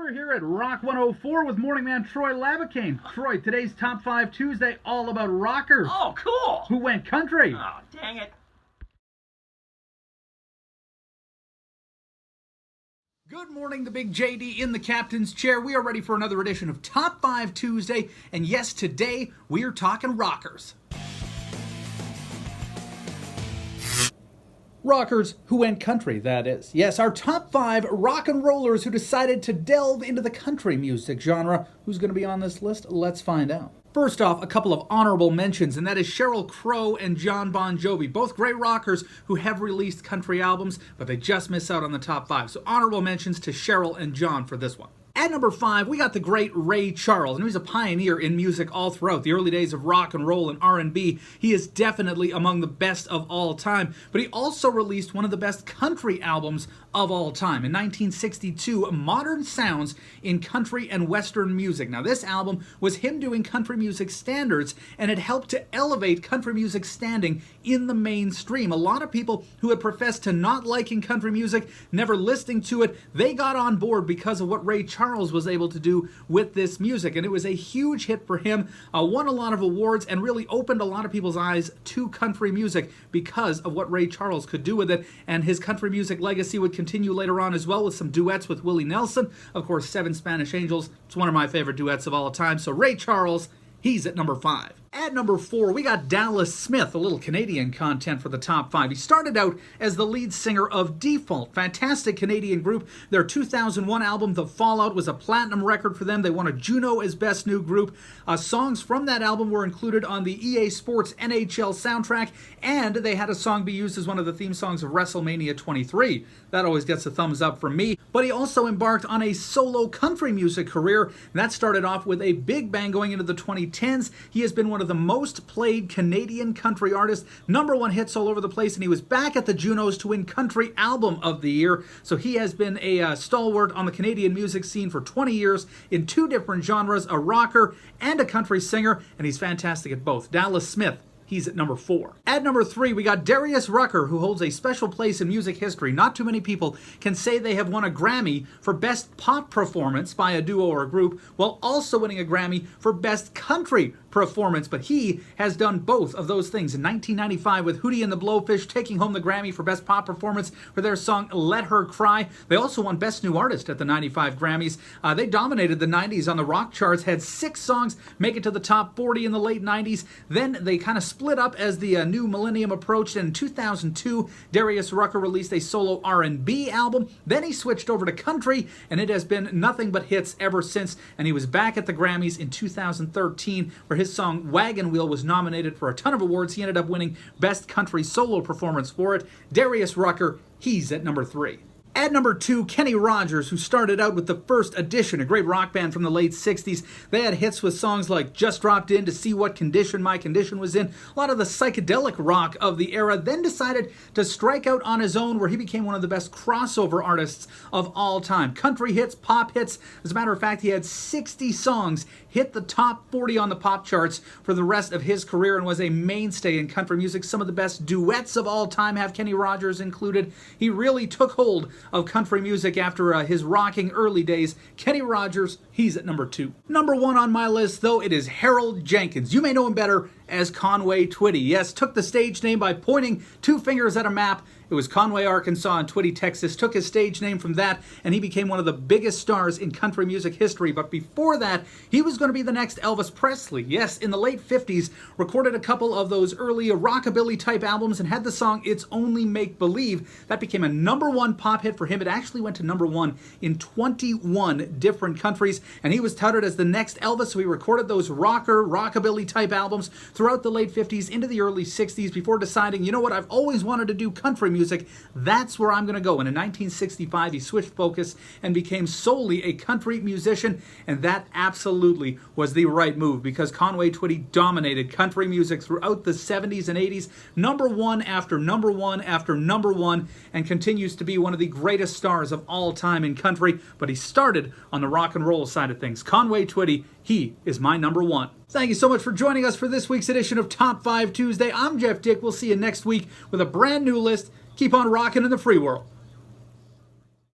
We're here at Rock 104 with morning man Troy Labicane. Troy, today's Top 5 Tuesday, all about rockers. Oh, cool. Who went country. Oh, dang it. Good morning, the big JD in the captain's chair. We are ready for another edition of Top 5 Tuesday. And yes, today we are talking rockers. Rockers who went country, that is. Yes, our top 5 rock and rollers who decided to delve into the country music genre. Who's going to be on this list? Let's find out. First off, a couple of honorable mentions, and that is Sheryl Crow and John Bon Jovi, both great rockers who have released country albums, but they just miss out on the top 5. So honorable mentions to Sheryl and John for this one. At number 5, we got the great Ray Charles, and he was a pioneer in music all throughout the early days of rock and roll and R&B. He is definitely among the best of all time, but he also released one of the best country albums of all time. In 1962, Modern Sounds in Country and Western Music. Now, this album was him doing country music standards, and it helped to elevate country music standing in the mainstream. A lot of people who had professed to not liking country music, never listening to it, they got on board because of what Ray Charles was able to do with this music, and it was a huge hit for him, won a lot of awards, and really opened a lot of people's eyes to country music because of what Ray Charles could do with it, and his country music legacy would continue later on as well with some duets with Willie Nelson. Of course, Seven Spanish Angels, it's one of my favorite duets of all time, so Ray Charles, he's at number 5. At number 4, we got Dallas Smith, a little Canadian content for the top 5. He started out as the lead singer of Default, fantastic Canadian group. Their 2001 album, The Fallout, was a platinum record for them. They won a Juno as Best New Group. Songs from that album were included on the EA Sports NHL soundtrack, and they had a song be used as one of the theme songs of WrestleMania 23. That always gets a thumbs up from me. But he also embarked on a solo country music career, and that started off with a big bang going into the 2010s. He has been one of the most played Canadian country artists, #1 hits all over the place, and he was back at the Junos to win Country Album of the Year. So he has been a stalwart on the Canadian music scene for 20 years in 2 different genres, a rocker and a country singer, and he's fantastic at both. Dallas Smith, he's at number 4. At number 3, we got Darius Rucker, who holds a special place in music history. Not too many people can say they have won a Grammy for Best Pop Performance by a duo or a group, while also winning a Grammy for Best Country Performance, but he has done both of those things. In 1995 with Hootie and the Blowfish taking home the Grammy for Best Pop Performance for their song Let Her Cry. They also won Best New Artist at the 95 Grammys. They dominated the 90s on the rock charts, had 6 songs make it to the top 40 in the late 90s. Then they kind of split up as the new millennium approached, and in 2002, Darius Rucker released a solo R&B album. Then he switched over to country, and it has been nothing but hits ever since, and he was back at the Grammys in 2013, where his song Wagon Wheel was nominated for a ton of awards. He ended up winning Best Country Solo Performance for it. Darius Rucker, he's at number 3. At number 2, Kenny Rogers, who started out with the First Edition, a great rock band from the late 60s. They had hits with songs like Just Dropped In to See What Condition My Condition Was In, a lot of the psychedelic rock of the era, then decided to strike out on his own, where he became one of the best crossover artists of all time. Country hits, pop hits. As a matter of fact, he had 60 songs hit the top 40 on the pop charts for the rest of his career and was a mainstay in country music. Some of the best duets of all time have Kenny Rogers included. He really took hold of country music after his rocking early days. Kenny Rogers, he's at number 2. Number 1 on my list, though, it is Harold Jenkins. You may know him better as Conway Twitty. Yes, took the stage name by pointing 2 fingers at a map. It was Conway, Arkansas, and Twitty, Texas. Took his stage name from that, and he became one of the biggest stars in country music history. But before that, he was going to be the next Elvis Presley. Yes, in the late 50s, recorded a couple of those early rockabilly-type albums and had the song It's Only Make Believe. That became a #1 pop hit for him. It actually went to #1 in 21 different countries, and he was touted as the next Elvis, so he recorded those rockabilly-type albums throughout the late 50s into the early 60s before deciding, you know what, I've always wanted to do country music. That's where I'm going to go. And in 1965, he switched focus and became solely a country musician, and that absolutely was the right move because Conway Twitty dominated country music throughout the 70s and 80s, #1 after #1 after #1, and continues to be one of the greatest stars of all time in country, but he started on the rock and roll side of things. Conway Twitty, he is my #1. Thank you so much for joining us for this week's edition of Top 5 Tuesday. I'm Jeff Dick. We'll see you next week with a brand new list. Keep on rocking in the free world.